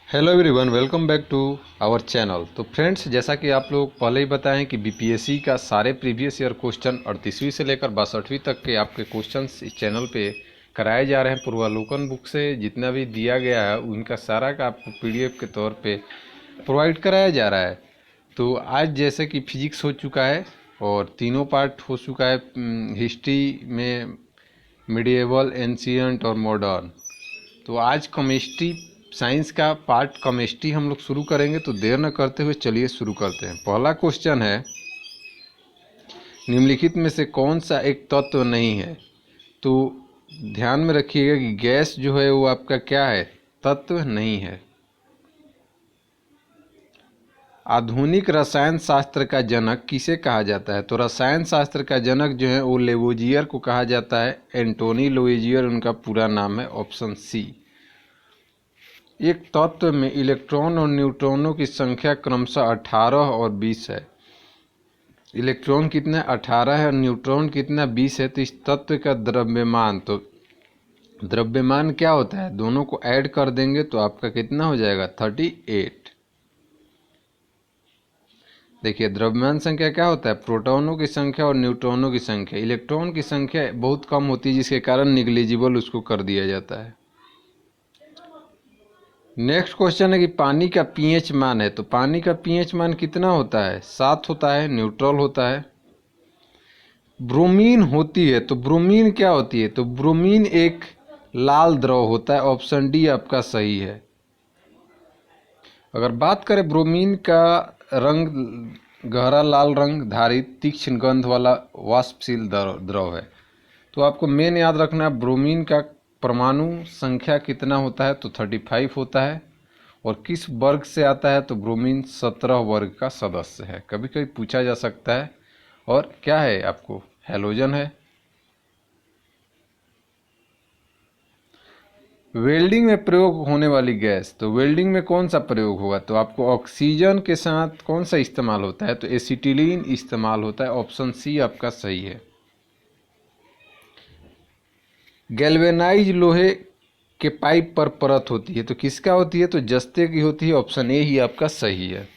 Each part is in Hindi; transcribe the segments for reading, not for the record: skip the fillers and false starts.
Hello everyone, welcome back to our channel. तो फ्रेंड्स, जैसा कि आप लोग पहले ही बताएं कि बीपीएससी का सारे प्रीवियस ईयर क्वेश्चन 38वीं से लेकर 62वीं तक के आपके क्वेश्चंस इस चैनल पे कराए जा रहे हैं। पूर्वावलोकन बुक से जितना भी दिया गया है उनका सारा का आपको पीडीएफ के तौर पे प्रोवाइड कराया जा रहा है। तो आज जैसे कि फिजिक्स हो चुका है और तीनों पार्ट हो चुका है, हिस्ट्री में मिडिएवल, एंशियंट और मॉडर्न। तो आज केमिस्ट्री साइंस का पार्ट केमिस्ट्री हम लोग शुरू करेंगे। तो देर न करते हुए चलिए शुरू करते हैं। पहला क्वेश्चन है, निम्नलिखित में से कौन सा एक तत्व नहीं है? तो ध्यान में रखिएगा कि गैस जो है वो आपका क्या है, तत्व नहीं है। आधुनिक रसायन शास्त्र का जनक किसे कहा जाता है? तो रसायन शास्त्र का जनक जो है वो लेवोजियर को कहा जाता है। एंटोनी लेवोजियर उनका पूरा नाम है। Option C. एक तत्व में इलेक्ट्रॉन और न्यूट्रॉनों की संख्या क्रमशः 18 और 20 है। इलेक्ट्रॉन कितना 18 है और न्यूट्रॉन कितना 20 है। तो इस तत्व का द्रव्यमान, तो द्रव्यमान क्या होता है, दोनों को ऐड कर देंगे तो आपका कितना हो जाएगा, 38। देखिए, द्रव्यमान संख्या क्या होता है, प्रोटॉनों की संख्या और न्यूट्रॉनों की संख्या। इलेक्ट्रॉन की संख्या बहुत कम होती है जिसके कारण निग्लिजिबल उसको कर दिया जाता है। नेक्स्ट क्वेश्चन है कि पानी का पीएच मान है। तो पानी का पीएच मान कितना होता है, 7 होता है, न्यूट्रल होता है। ब्रोमीन होती है, तो ब्रोमीन क्या होती है, तो ब्रोमीन एक लाल द्रव होता है। ऑप्शन डी आपका सही है। अगर बात करें ब्रोमीन का रंग, गहरा लाल रंग धारित तीक्ष्ण गंध वाला वाष्पशील द्रव है। तो आपको मेन याद रखना है, ब्रोमीन का परमाणु संख्या कितना होता है, तो 35 होता है। और किस वर्ग से आता है, तो ब्रोमीन 17 वर्ग का सदस्य है। कभी कभी पूछा जा सकता है। और क्या है आपको, हैलोजन है। वेल्डिंग में प्रयोग होने वाली गैस, तो वेल्डिंग में कौन सा प्रयोग होगा, तो आपको ऑक्सीजन के साथ कौन सा इस्तेमाल होता है, तो एसिटिलीन इस्तेमाल होता है। ऑप्शन सी आपका सही है। गैल्वेनाइज लोहे के पाइप पर परत होती है, तो किसका होती है, तो जस्ते की होती है। ऑप्शन ए ही आपका सही है।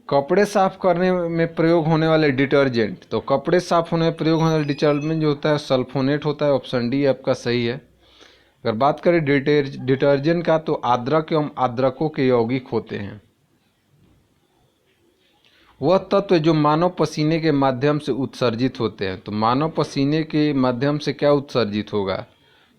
कपड़े साफ करने में प्रयोग होने वाले डिटर्जेंट, तो कपड़े साफ होने में प्रयोग होने वाले डिटर्जेंट जो होता है सल्फोनेट होता है। ऑप्शन डी आपका सही है। अगर बात करें डिटर्जेंट का, तो आद्रक एवं आद्रकों के यौगिक होते हैं। वह तत्व जो मानव पसीने के माध्यम से उत्सर्जित होते हैं, तो मानव पसीने के माध्यम से क्या उत्सर्जित होगा,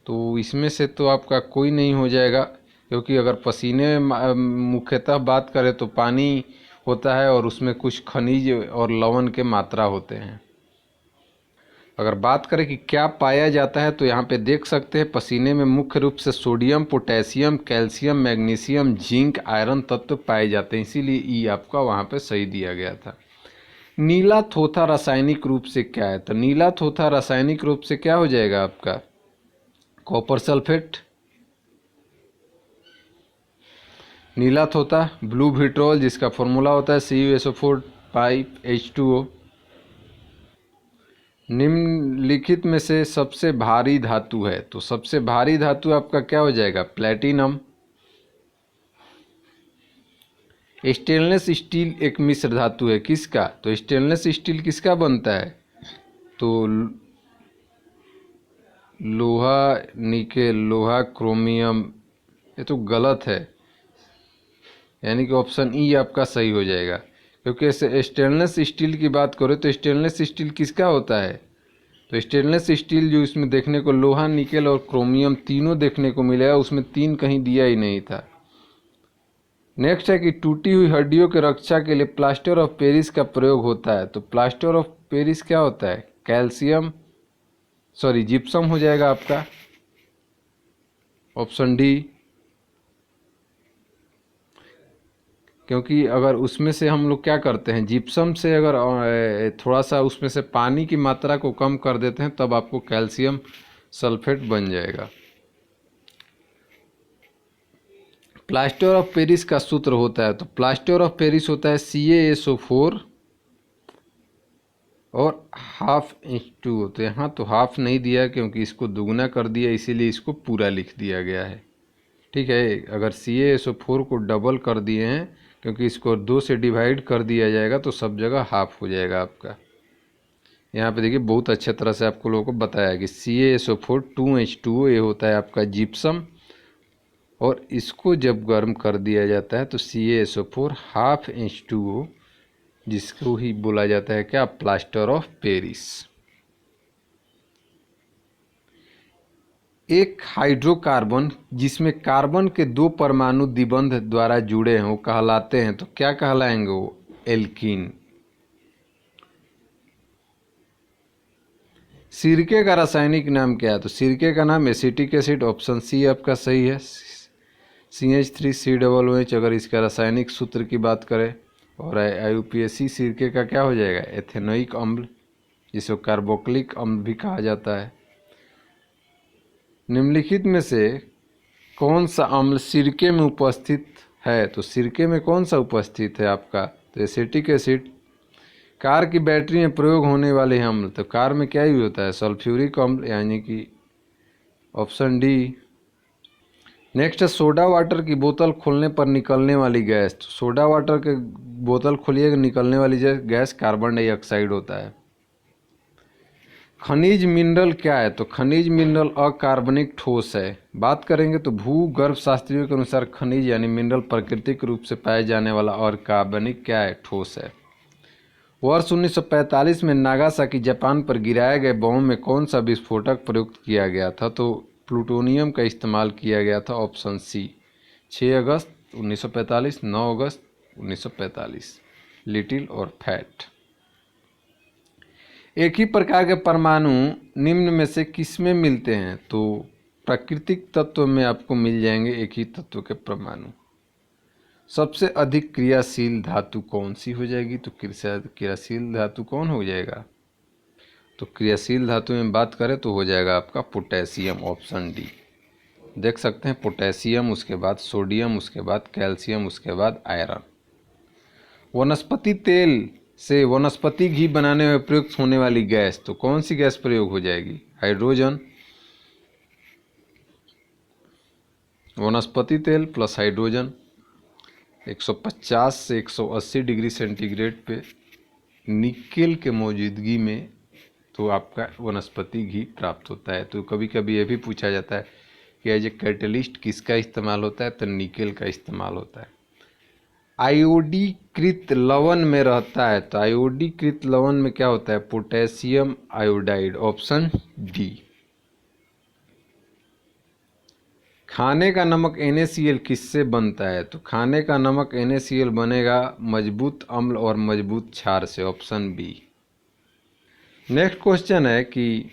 तो इसमें से तो आपका कोई नहीं हो जाएगा। क्योंकि अगर पसीने में मुख्यतः बात करें तो पानी होता है और उसमें कुछ खनिज और लवण के मात्रा होते हैं। अगर बात करें कि क्या पाया जाता है, तो यहाँ पे देख सकते हैं पसीने में मुख्य रूप से sodium, potassium, calcium, magnesium, zinc, iron तत्व पाए जाते हैं। इसीलिए ई आपका वहाँ पे सही दिया गया था। नीला थोथा रासायनिक रूप से क्या है, तो नीला थोथा रासायनिक रूप से क्या हो जाएगा आपका, कॉपर सल्फेट। नीला थोथा ब्लू विट्रोल जिसका फॉर्मूला होता है CuSO4 5H2O। निम्नलिखित में से सबसे भारी धातु है, तो सबसे भारी धातु आपका क्या हो जाएगा, प्लेटिनम। स्टेनलेस स्टील एक मिश्र धातु है, किसका, तो स्टेनलेस स्टील किसका बनता है, तो लोहा निकेल, लोहा क्रोमियम। ये तो गलत है, यानी कि ऑप्शन ई आपका सही हो जाएगा। क्योंकि स्टेनलेस स्टील की बात करें तो स्टेनलेस स्टील किसका होता है, तो स्टेनलेस स्टील जो इसमें देखने को लोहा, निकेल और क्रोमियम तीनों देखने को मिलेगा, उसमें 3 कहीं दिया ही नहीं था। नेक्स्ट है कि टूटी हुई हड्डियों की रक्षा के लिए प्लास्टर ऑफ पेरिस का प्रयोग होता है। तो प्लास्टर ऑफ पेरिस क्या होता है, कैल्शियम, सॉरी जिप्सम हो जाएगा आपका। Option D. क्योंकि अगर उसमें से हम लोग क्या करते हैं, जिप्सम से अगर थोड़ा सा उसमें से पानी की मात्रा को कम कर देते हैं तब आपको कैल्शियम सल्फेट बन जाएगा। प्लास्टर ऑफ पेरिस का सूत्र होता है, तो प्लास्टर ऑफ पेरिस होता है CaSO4 और हाफ H2O। तो यहाँ तो हाफ नहीं दिया क्योंकि इसको दुगना कर दिया, इसीलिए इसको पूरा लिख दिया गया है। ठीक है। अगर CaSO4 को डबल कर दिए हैं, क्योंकि इसको 2 से डिवाइड कर दिया जाएगा तो सब जगह हाफ हो जाएगा आपका। यहाँ पे देखिए बहुत अच्छे तरह से आपको लोगों को बताया कि CaSO4 2H2O ये होता है आपका जिप्सम, और इसको जब गर्म कर दिया जाता है तो CaSO4 हाफ H2O, जिसको ही बोला जाता है क्या, प्लास्टर ऑफ पेरिस। एक हाइड्रोकार्बन जिसमें कार्बन के 2 परमाणु द्विबंध द्वारा जुड़े हैं वो कहलाते हैं, तो क्या कहलाएंगे वो, एल्कीन। सिरके का रासायनिक नाम क्या है, तो सिरके का नाम एसिटिक एसिड, ऑप्शन सी आपका सही है, CH3COOH अगर इसका रासायनिक सूत्र की बात करें। और IUPAC सिरके का क्या हो जाएगा, एथेनोइक अम्ल, जिसको कार्बोक्सिलिक अम्ल भी कहा जाता है। निम्नलिखित में से कौन सा अम्ल सिरके में उपस्थित है, तो सिरके में कौन सा उपस्थित है आपका, तो एसिटिक एसिड। कार की बैटरी में प्रयोग होने वाले अम्ल, तो कार में क्या यूज होता है, सल्फ्यूरिक अम्ल, यानी कि ऑप्शन डी। नेक्स्ट है सोडा वाटर की बोतल खोलने पर निकलने वाली गैस, तो सोडा वाटर के बोतल खोलिएगा निकलने वाली गैस कार्बन डाइऑक्साइड होता है। खनिज मिनरल क्या है, तो खनिज मिनरल अकार्बनिक ठोस है। बात करेंगे तो भूगर्भ शास्त्रियों के अनुसार खनिज यानी मिनरल प्राकृतिक रूप से पाए जाने वाला और कार्बनिक क्या है, ठोस है। वर्ष 1945 में नागासाकी जापान पर गिराए गए बम में कौन सा विस्फोटक प्रयुक्त किया गया था, तो प्लूटोनियम का इस्तेमाल किया गया था, ऑप्शन सी। 6 अगस्त 1945, 9 अगस्त 1945। लिटिल और फैट। एक ही प्रकार के परमाणु निम्न में से किस में मिलते हैं, तो प्राकृतिक तत्व में आपको मिल जाएंगे एक ही तत्व के परमाणु। सबसे अधिक क्रियाशील धातु कौन सी हो जाएगी, तो क्रियाशील धातु कौन हो जाएगा, तो क्रियाशील धातु में बात करें तो हो जाएगा आपका पोटेशियम, ऑप्शन डी। देख सकते हैं पोटेशियम, उसके बाद सोडियम, उसके बाद कैल्शियम, उसके बाद आयरन। वनस्पति तेल से वनस्पति घी बनाने में प्रयुक्त होने वाली गैस, तो कौन सी गैस प्रयोग हो जाएगी, हाइड्रोजन। वनस्पति तेल प्लस हाइड्रोजन 150 से 180 डिग्री सेंटीग्रेड पे निकेल के मौजूदगी में तो आपका वनस्पति घी प्राप्त होता है। तो कभी कभी ये भी पूछा जाता है कि एज ए कैटलिस्ट किसका इस्तेमाल होता है, तो निकेल का इस्तेमाल होता है। आयोडीकृत लवण में रहता है, तो आयोडीकृत लवण में क्या होता है, पोटेशियम आयोडाइड, ऑप्शन डी। खाने का नमक NaCl किससे बनता है, तो खाने का नमक NaCl बनेगा मजबूत अम्ल और मजबूत क्षार से, ऑप्शन बी। नेक्स्ट क्वेश्चन है कि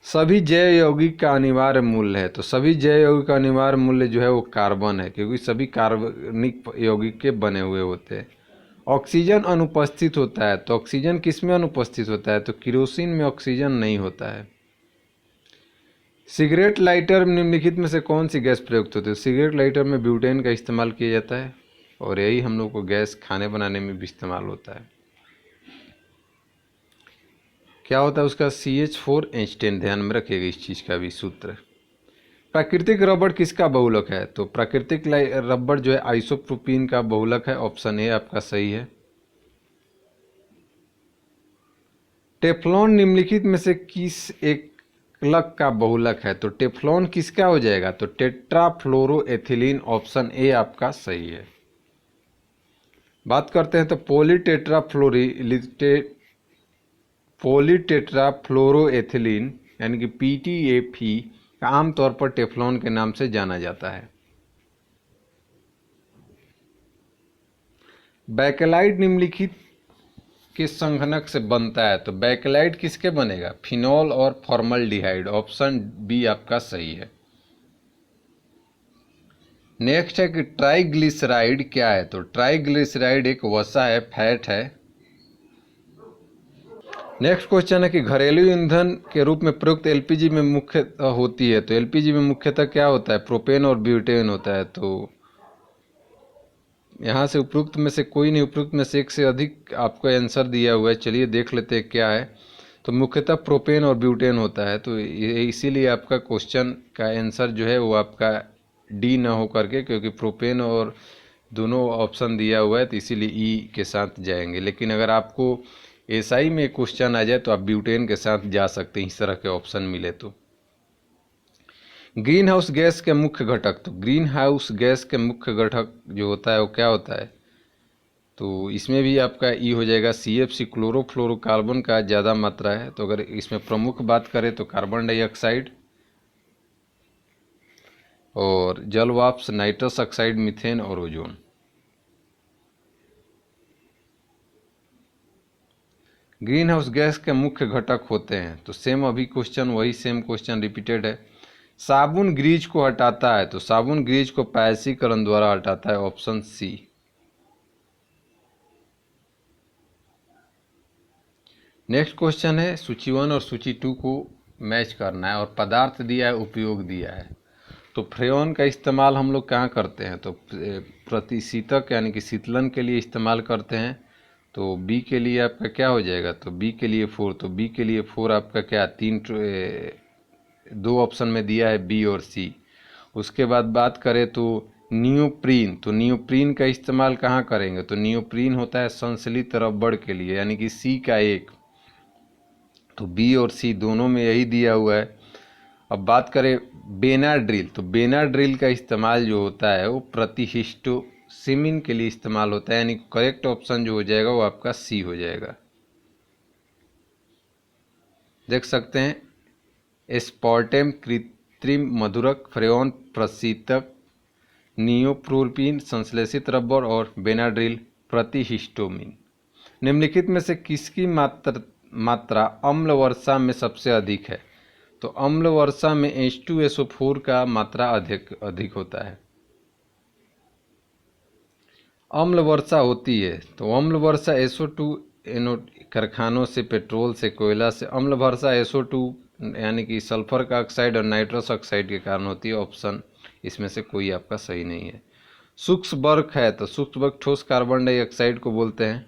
सभी जैव यौगिक का अनिवार्य मूल्य है, तो सभी जैव यौगिक का अनिवार्य मूल्य जो है वो कार्बन है, क्योंकि सभी कार्बनिक यौगिक के बने हुए होते हैं। ऑक्सीजन अनुपस्थित होता है, तो ऑक्सीजन किस में अनुपस्थित होता है, तो केरोसिन में ऑक्सीजन नहीं होता है। सिगरेट लाइटर निम्नलिखित में से कौन सी गैस प्रयुक्त होती है, सिगरेट लाइटर में ब्यूटेन का इस्तेमाल किया जाता है, और यही हम लोग को गैस खाने बनाने में भी इस्तेमाल होता है। क्या होता है उसका, CH4H10, ध्यान में रखिएगा इस चीज़ का भी सूत्र। प्राकृतिक रबड़ किसका बहुलक है, तो प्राकृतिक रबड़ जो है आइसोप्रोपीन का बहुलक है, ऑप्शन ए आपका सही है। टेफ्लॉन निम्नलिखित में से किस एक लक का बहुलक है, तो टेफ्लॉन किसका हो जाएगा, तो टेट्राफ्लोरोएथिलीन, ऑप्शन ए आपका सही है। बात करते हैं तो पॉलीटेट्राफ्लोरोएथिलीन यानी कि PTFE का आमतौर पर टेफ्लॉन के नाम से जाना जाता है। बैकेलाइट निम्नलिखित किस संघनक से बनता है, तो बैकेलाइट किसके बनेगा, फिनॉल और फॉर्मल्डिहाइड, ऑप्शन बी आपका सही है। नेक्स्ट है कि ट्राइग्लिसराइड क्या है, तो ट्राइग्लिसराइड एक वसा है, फैट है। नेक्स्ट क्वेश्चन है कि घरेलू ईंधन के रूप में प्रयुक्त LPG में मुख्यतः होती है, तो LPG में मुख्यतः क्या होता है, प्रोपेन और ब्यूटेन होता है। तो यहाँ से उपरोक्त में से कोई नहीं, उपरोक्त में से एक से अधिक आपको आंसर दिया हुआ है। चलिए देख लेते हैं क्या है, तो मुख्यतः प्रोपेन और ब्यूटेन होता है। तो इसीलिए आपका क्वेश्चन का आंसर जो है वो आपका डी ना हो करके, क्योंकि प्रोपेन और दोनों ऑप्शन दिया हुआ है तो इसीलिए ई के साथ जाएंगे। लेकिन अगर आपको एसआई में क्वेश्चन आ जाए तो आप ब्यूटेन के साथ जा सकते हैं, इस तरह के ऑप्शन मिले तो। ग्रीन हाउस गैस के मुख्य घटक, तो ग्रीन हाउस गैस के मुख्य घटक जो होता है वो क्या होता है, तो इसमें भी आपका ई हो जाएगा CFC, क्लोरोफ्लोरोकार्बन का ज़्यादा मात्रा है। तो अगर इसमें प्रमुख बात करें तो कार्बन डाइऑक्साइड और जल वाष्प, नाइट्रस ऑक्साइड, मीथेन और ओजोन। ग्रीन हाउस गैस के मुख्य घटक होते हैं, तो सेम अभी क्वेश्चन वही सेम क्वेश्चन रिपीटेड है। साबुन ग्रीज को हटाता है, तो साबुन ग्रीज को पायसीकरण द्वारा हटाता है, ऑप्शन सी। नेक्स्ट क्वेश्चन है सूची 1 और सूची 2 को मैच करना है और पदार्थ दिया है, उपयोग दिया है। तो फ्रेयॉन का इस्तेमाल हम लोग कहाँ करते हैं, तो प्रतिशीतक यानी कि शीतलन के लिए इस्तेमाल करते हैं। तो बी के लिए आपका क्या हो जाएगा, तो बी के लिए 4, तो बी के लिए 4 आपका क्या, दो ऑप्शन में दिया है बी और सी। उसके बाद बात करें तो नियोप्रीन, तो नियोप्रीन का इस्तेमाल कहाँ करेंगे, तो नियोप्रीन होता है संश्लेषित रबड़ के लिए, यानी कि सी का 1। तो बी और सी दोनों में यही दिया हुआ है। अब बात करें बेनाड्रिल, तो बेनाड्रिल का इस्तेमाल जो होता है वो प्रतिहिस्टोसिमिन के लिए इस्तेमाल होता है, यानी करेक्ट ऑप्शन जो हो जाएगा वो आपका सी हो जाएगा। देख सकते हैं एस्पार्टेम कृत्रिम मधुरक, फ्रेयॉन प्रशीतक, नियोप्रोपीन संश्लेषित रबर और बेनाड्रिल प्रतिहिस्टोमिन। निम्नलिखित में से किसकी मात्रा अम्ल वर्षा में सबसे अधिक है, तो अम्ल वर्षा में H2SO4 का मात्रा अधिक होता है। अम्ल वर्षा होती है, तो अम्ल वर्षा SO2 कारखानों से, पेट्रोल से, कोयला से। अम्ल वर्षा SO2 यानी कि सल्फर का ऑक्साइड और नाइट्रस ऑक्साइड के कारण होती है, ऑप्शन इसमें से कोई आपका सही नहीं है। शुष्क बर्फ है, तो शुष्क बर्फ ठोस कार्बन डाइऑक्साइड को बोलते हैं।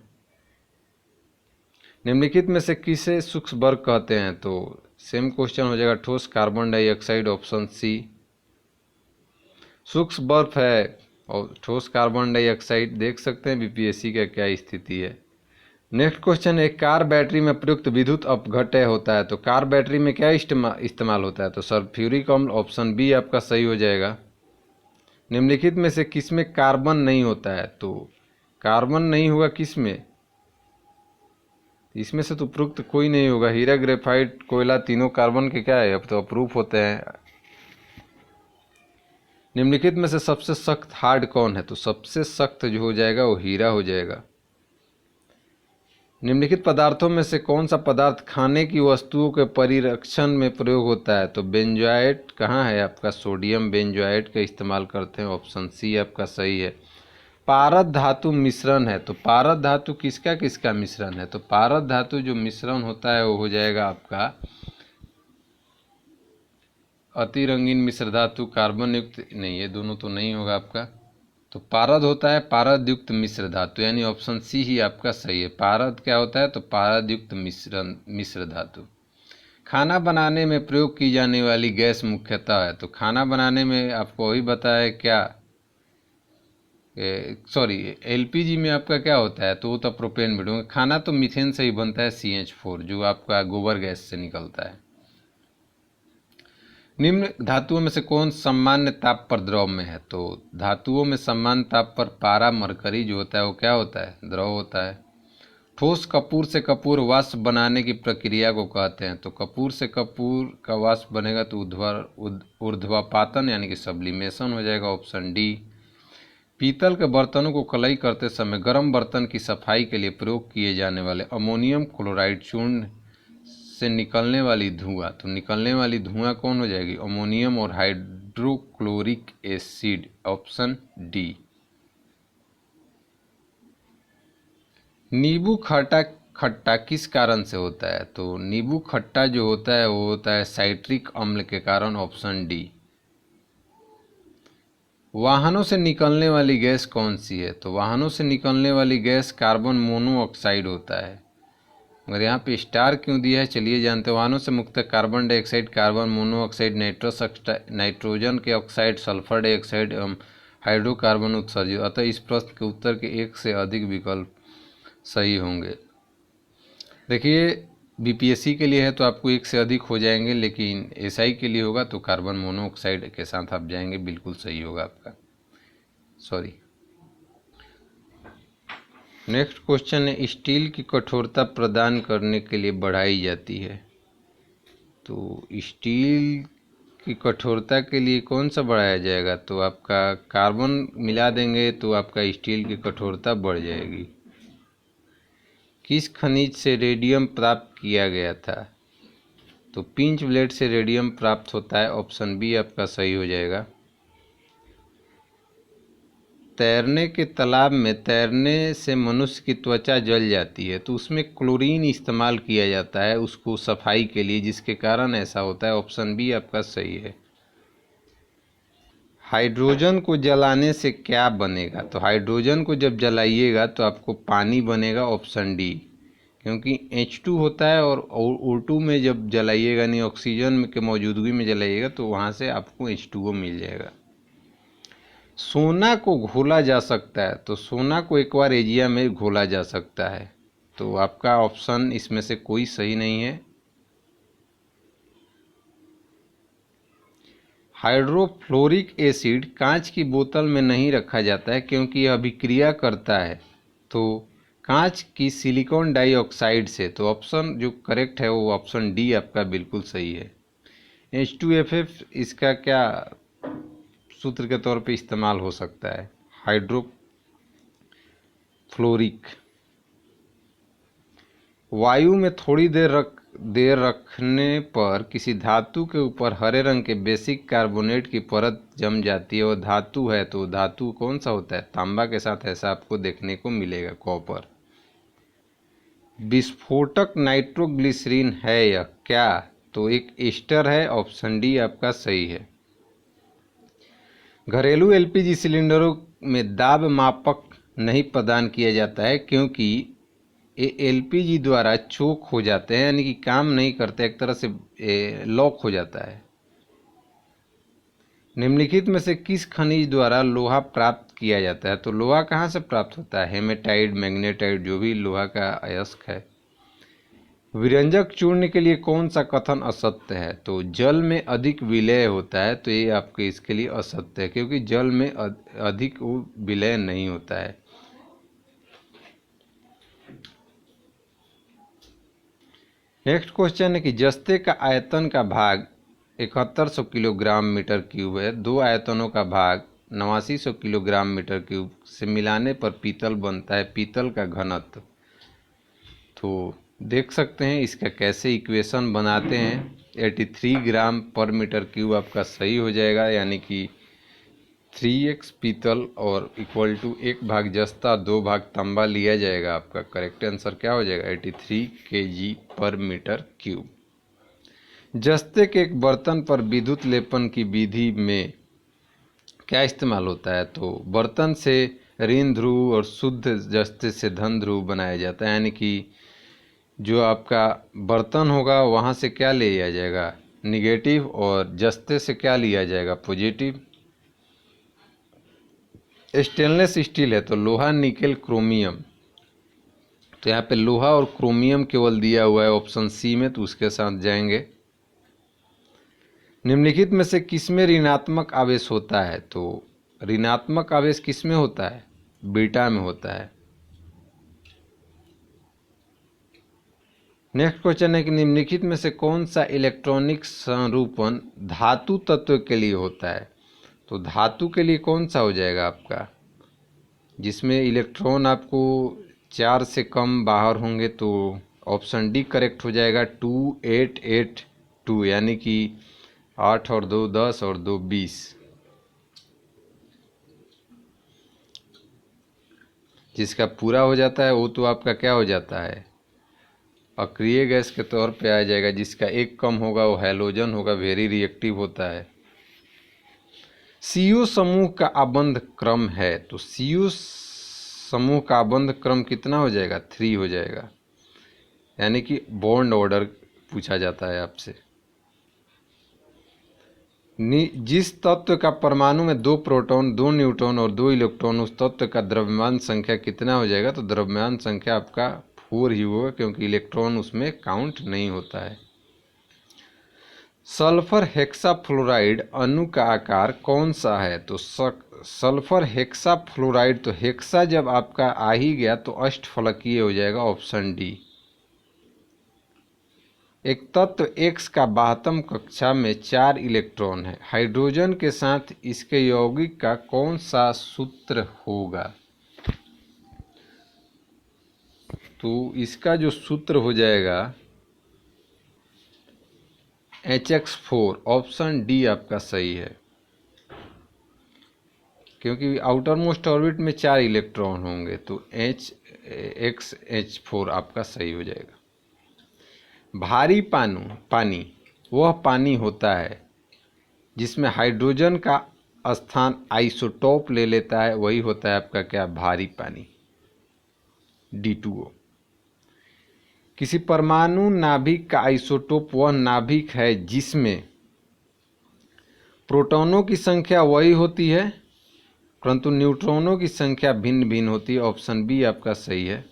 निम्नलिखित में से किसे शुष्क बर्फ कहते हैं, तो सेम क्वेश्चन हो जाएगा ठोस कार्बन डाइऑक्साइड, ऑप्शन सी। शुष्क बर्फ है और ठोस कार्बन डाइऑक्साइड। देख सकते हैं बीपीएससी का क्या स्थिति है। नेक्स्ट क्वेश्चन है कार बैटरी में प्रयुक्त विद्युत अपघटय होता है, तो कार बैटरी में क्या इस्तेमाल होता है, तो सल्फ्यूरिक अम्ल, ऑप्शन बी आपका सही हो जाएगा। निम्नलिखित में से किसमें कार्बन नहीं होता है, तो कार्बन नहीं होगा किसमें, इसमें से तो उपरोक्त कोई नहीं होगा। हीरा, ग्रेफाइट, कोयला, तीनों कार्बन के क्या है, अब तो अप्रूफ होते हैं। निम्नलिखित में से सबसे सख्त हार्ड कौन है, तो सबसे सख्त जो हो जाएगा वो हीरा हो जाएगा। निम्नलिखित पदार्थों में से कौन सा पदार्थ खाने की वस्तुओं के परिरक्षण में प्रयोग होता है, तो बेंजोएट कहाँ है आपका, सोडियम बेंजोएट का इस्तेमाल करते हैं, ऑप्शन सी आपका सही है। पारद धातु मिश्रण है, तो पारद धातु किसका किसका मिश्रण है, तो पारद धातु जो मिश्रण होता है वो हो जाएगा आपका अति रंगीन मिश्र धातु, कार्बन युक्त नहीं, ये दोनों तो नहीं होगा आपका। तो पारद होता है पारद युक्त मिश्र धातु, यानी ऑप्शन सी ही आपका सही है। पारद क्या होता है, तो पारद युक्त मिश्र धातु। खाना बनाने में प्रयोग की जाने वाली गैस मुख्यतः है, तो खाना बनाने में आपको वही बताया क्या, सॉरी एलपीजी में आपका क्या होता है, तो वो तो प्रोपेन बिटूंगा। खाना तो मीथेन से ही बनता है, CH4 जो आपका गोबर गैस से निकलता है। निम्न धातुओं में से कौन सामान्य ताप पर द्रव में है, तो धातुओं में सामान्य ताप पर पारा मरकरी जो होता है वो क्या होता है, द्रव होता है। ठोस कपूर से कपूर वाष्प बनाने की प्रक्रिया को कहते हैं, तो कपूर से कपूर का वाष्प बनेगा तो ऊर्ध्वपातन यानी कि सब्लिमेशन हो जाएगा, ऑप्शन डी। पीतल के बर्तनों को कलई करते समय गर्म बर्तन की सफाई के लिए प्रयोग किए जाने वाले अमोनियम क्लोराइड चूर्ण से निकलने वाली धुआं, तो निकलने वाली धुआं कौन हो जाएगी, अमोनियम और हाइड्रोक्लोरिक एसिड, ऑप्शन डी। नींबू खट्टा किस कारण से होता है, तो नींबू खट्टा जो होता है वो होता है साइट्रिक अम्ल के कारण, ऑप्शन डी। वाहनों से निकलने वाली गैस कौन सी है, तो वाहनों से निकलने वाली गैस कार्बन मोनोऑक्साइड होता है। मगर यहाँ पे स्टार क्यों दिया है चलिए जानते हैं। वाहनों से मुक्त carbon dioxide, carbon monoxide, nitrogen के ऑक्साइड, सल्फर डाइऑक्साइड एवं हाइड्रोकार्बन उत्सर्जित। अतः इस प्रश्न के उत्तर के एक से अधिक विकल्प सही होंगे। देखिए बीपीएससी के लिए है तो आपको एक से अधिक हो जाएंगे, लेकिन एसआई के लिए होगा तो कार्बन मोनोऑक्साइड के साथ आप जाएंगे, बिल्कुल सही होगा आपका। सॉरी। नेक्स्ट क्वेश्चन है, स्टील की कठोरता प्रदान करने के लिए बढ़ाई जाती है। तो स्टील की कठोरता के लिए कौन सा बढ़ाया जाएगा, तो आपका कार्बन मिला देंगे तो आपका स्टील की कठोरता बढ़ जाएगी। किस खनिज से रेडियम प्राप्त किया गया था, तो पिंच ब्लेड से रेडियम प्राप्त होता है, ऑप्शन बी आपका सही हो जाएगा। तैरने के तालाब में तैरने से मनुष्य की त्वचा जल जाती है, तो उसमें क्लोरीन इस्तेमाल किया जाता है उसको सफाई के लिए, जिसके कारण ऐसा होता है, ऑप्शन बी आपका सही है। हाइड्रोजन को जलाने से क्या बनेगा, तो हाइड्रोजन को जब जलाइएगा तो आपको पानी बनेगा, ऑप्शन डी। क्योंकि H2 होता है और O2 में जब जलाइएगा, नहीं ऑक्सीजन के मौजूदगी में जलाइएगा तो वहाँ से आपको H2O मिल जाएगा। सोना को घोला जा सकता है, तो सोना को एक्वारेजिया में घोला जा सकता है, तो आपका ऑप्शन इसमें से कोई सही नहीं है। हाइड्रोफ्लोरिक एसिड कांच की बोतल में नहीं रखा जाता है क्योंकि यह अभिक्रिया करता है तो कांच की सिलिकॉन डाइऑक्साइड से, तो ऑप्शन जो करेक्ट है वो ऑप्शन डी आपका बिल्कुल सही है। H2FF इसका क्या सूत्र के तौर पे इस्तेमाल हो सकता है, हाइड्रोफ्लोरिक। वायु में थोड़ी देर रखने पर किसी धातु के ऊपर हरे रंग के बेसिक कार्बोनेट की परत जम जाती है, और धातु है तो धातु कौन सा होता है, तांबा के साथ ऐसा आपको देखने को मिलेगा, कॉपर। विस्फोटक नाइट्रोग्लिसरीन है यह क्या, तो एक एस्टर है, ऑप्शन डी आपका सही है। घरेलू एलपीजी सिलेंडरों में दाब मापक नहीं प्रदान किया जाता है क्योंकि ये एलपीजी द्वारा चोक हो जाते हैं, यानी कि काम नहीं करते, एक तरह से लॉक हो जाता है। निम्नलिखित में से किस खनिज द्वारा लोहा प्राप्त किया जाता है, तो लोहा कहाँ से प्राप्त होता है, हेमेटाइट, मैग्नेटाइट, जो भी लोहा का अयस्क है। विरंजक चूर्ण के लिए कौन सा कथन असत्य है, तो जल में अधिक विलय होता है, तो ये आपके इसके लिए असत्य है क्योंकि जल में अधिक विलय नहीं होता है। नेक्स्ट क्वेश्चन है कि जस्ते का आयतन का भाग 7100 किलोग्राम मीटर क्यूब है, दो आयतनों का भाग 8900 किलोग्राम मीटर क्यूब से मिलाने पर पीतल बनता है, पीतल का घनत्व। तो देख सकते हैं इसका कैसे इक्वेशन बनाते हैं। 83 ग्राम पर मीटर क्यूब आपका सही हो जाएगा, यानी कि 3x पीतल और इक्वल टू 1 भाग जस्ता 2 भाग तांबा लिया जाएगा। आपका करेक्ट आंसर क्या हो जाएगा, 83 kg पर मीटर क्यूब। जस्ते के एक बर्तन पर विद्युत लेपन की विधि में क्या इस्तेमाल होता है, तो बर्तन से ऋण ध्रुव और शुद्ध जस्ते से धन ध्रुव बनाया जाता है, यानी कि जो आपका बर्तन होगा वहाँ से क्या लिया जाएगा, निगेटिव, और जस्ते से क्या लिया जाएगा, पॉजिटिव। स्टेनलेस स्टील है तो लोहा, निकेल, क्रोमियम, तो यहाँ पे लोहा और क्रोमियम केवल दिया हुआ है ऑप्शन सी में, तो उसके साथ जाएंगे। निम्नलिखित में से किसमें ऋणात्मक आवेश होता है, तो ऋणात्मक आवेश किसमें होता है, बीटा में होता है। नेक्स्ट क्वेश्चन है कि निम्नलिखित में से कौन सा इलेक्ट्रॉनिक संरूपण धातु तत्व के लिए होता है, तो धातु के लिए कौन सा हो जाएगा आपका, जिसमें इलेक्ट्रॉन आपको 4 से कम बाहर होंगे, तो ऑप्शन डी करेक्ट हो जाएगा, 2882, यानी कि 8 और 2 10 और 2 20, जिसका पूरा हो जाता है वो तो आपका क्या हो जाता है, अक्रिय गैस के तौर पे आ जाएगा। जिसका एक कम होगा वो हैलोजन होगा, वेरी रिएक्टिव होता है। CO समूह का आबंध क्रम है, तो CO समूह का आबंध क्रम कितना हो जाएगा, 3 हो जाएगा। यानी कि बॉन्ड ऑर्डर पूछा जाता है आपसे। जिस तत्व का परमाणु में 2 प्रोटॉन 2 न्यूट्रॉन और 2 इलेक्ट्रॉन, उस तत्व का द्रव्यमान संख्या कितना हो जाएगा? तो द्रव्यमान संख्या आपका 4 ही होगा, क्योंकि इलेक्ट्रॉन उसमें काउंट नहीं होता है। सल्फर हेक्साफ्लोराइड अणु का आकार कौन सा है? तो सल्फर हेक्साफ्लोराइड, तो हेक्सा जब आपका आ ही गया तो अष्टफलकीय हो जाएगा, ऑप्शन डी। एक तत्व X का बाह्यतम कक्षा में 4 इलेक्ट्रॉन है, हाइड्रोजन के साथ इसके यौगिक का कौन सा सूत्र होगा? तो इसका जो सूत्र हो जाएगा HX4, ऑप्शन डी आपका सही है, क्योंकि आउटर मोस्ट ऑर्बिट में 4 इलेक्ट्रॉन होंगे, तो HX4 आपका सही हो जाएगा। भारी पानी वह पानी होता है जिसमें हाइड्रोजन का स्थान आइसोटोप ले लेता है, वही होता है आपका क्या? भारी पानी, D2O। किसी परमाणु नाभिक का आइसोटोप वह नाभिक है जिसमें प्रोटॉनों की संख्या वही होती है परंतु न्यूट्रॉनों की संख्या भिन्न भिन्न होती है, ऑप्शन बी आपका सही है।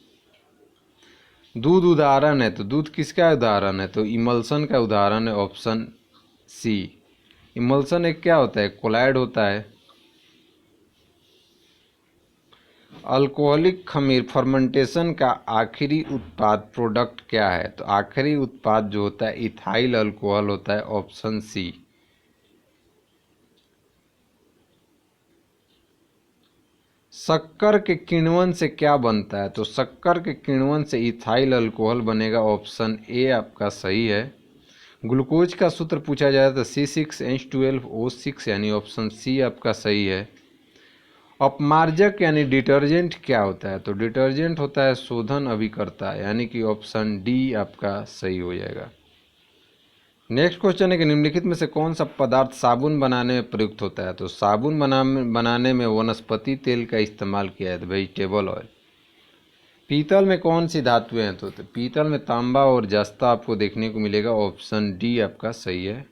दूध उदाहरण है, तो दूध किसका उदाहरण है? तो इमल्सन का उदाहरण है, ऑप्शन सी। इमल्सन एक क्या होता है? कोलाइड होता है। अल्कोहलिक खमीर फर्मेंटेशन का आखिरी उत्पाद प्रोडक्ट क्या है? तो आखिरी उत्पाद जो होता है इथाइल अल्कोहल होता है, ऑप्शन सी। शक्कर के किण्वन से क्या बनता है? तो शक्कर के किण्वन से इथाइल अल्कोहल बनेगा, ऑप्शन ए आपका सही है। ग्लूकोज का सूत्र पूछा जाए तो C6H12O6, यानी ऑप्शन सी आपका सही है। अपमार्जक यानी डिटर्जेंट क्या होता है? तो डिटर्जेंट होता है शोधन अभिकर्ता, यानी कि ऑप्शन डी आपका सही हो जाएगा। नेक्स्ट क्वेश्चन है कि निम्नलिखित में से कौन सा पदार्थ साबुन बनाने में प्रयुक्त होता है? तो साबुन बनाने में वनस्पति तेल का इस्तेमाल किया है, तो वेजिटेबल ऑयल। पीतल में कौन सी धातुएं हैं? तो पीतल में तांबा और जस्ता आपको देखने को मिलेगा, ऑप्शन डी आपका सही है।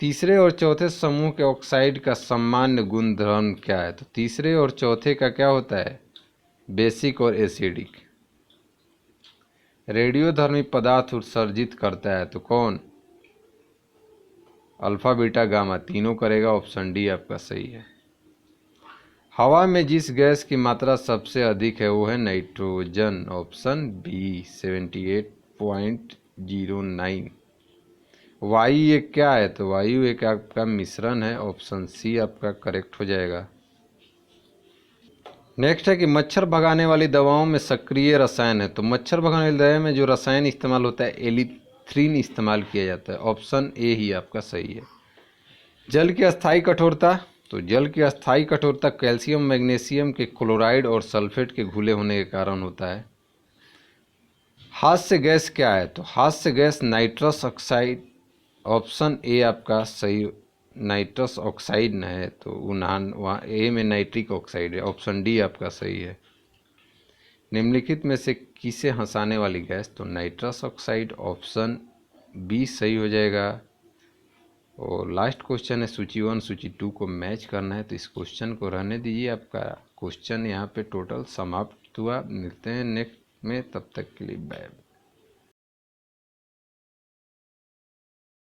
तीसरे और चौथे समूह के ऑक्साइड का सामान्य गुणधर्म क्या है? तो तीसरे और चौथे का क्या होता है? बेसिक और एसिडिक। रेडियोधर्मी पदार्थ उत्सर्जित करता है, तो कौन? अल्फा बीटा गामा, तीनों करेगा, ऑप्शन डी आपका सही है। हवा में जिस गैस की मात्रा सबसे अधिक है वो है नाइट्रोजन, ऑप्शन बी 78.09। वायु एक क्या है? तो वायु एक आपका मिश्रण है, ऑप्शन सी आपका करेक्ट हो जाएगा। नेक्स्ट है कि मच्छर भगाने वाली दवाओं में सक्रिय रसायन है, तो मच्छर भगाने वाली दवा में जो रसायन इस्तेमाल होता है एलिथ्रीन इस्तेमाल किया जाता है, ऑप्शन ए ही आपका सही है। जल की अस्थायी कठोरता, तो जल की अस्थायी कठोरता कैल्शियम मैग्नीशियम के क्लोराइड और सल्फेट के घुले होने के कारण होता है। हास्य गैस क्या है? तो हास्य gas nitrous oxide, option A आपका सही। नाइट्रस ऑक्साइड न है तो वहाँ ए में नाइट्रिक ऑक्साइड है, ऑप्शन डी आपका सही है। निम्नलिखित में से किसे हंसाने वाली गैस? तो नाइट्रस ऑक्साइड, ऑप्शन बी सही हो जाएगा। और लास्ट क्वेश्चन है सूची 1 सूची 2 को मैच करना है, तो इस क्वेश्चन को रहने दीजिए। आपका क्वेश्चन यहाँ पे टोटल समाप्त हुआ। मिलते हैं नेक्स्ट में, तब तक के लिए बाय।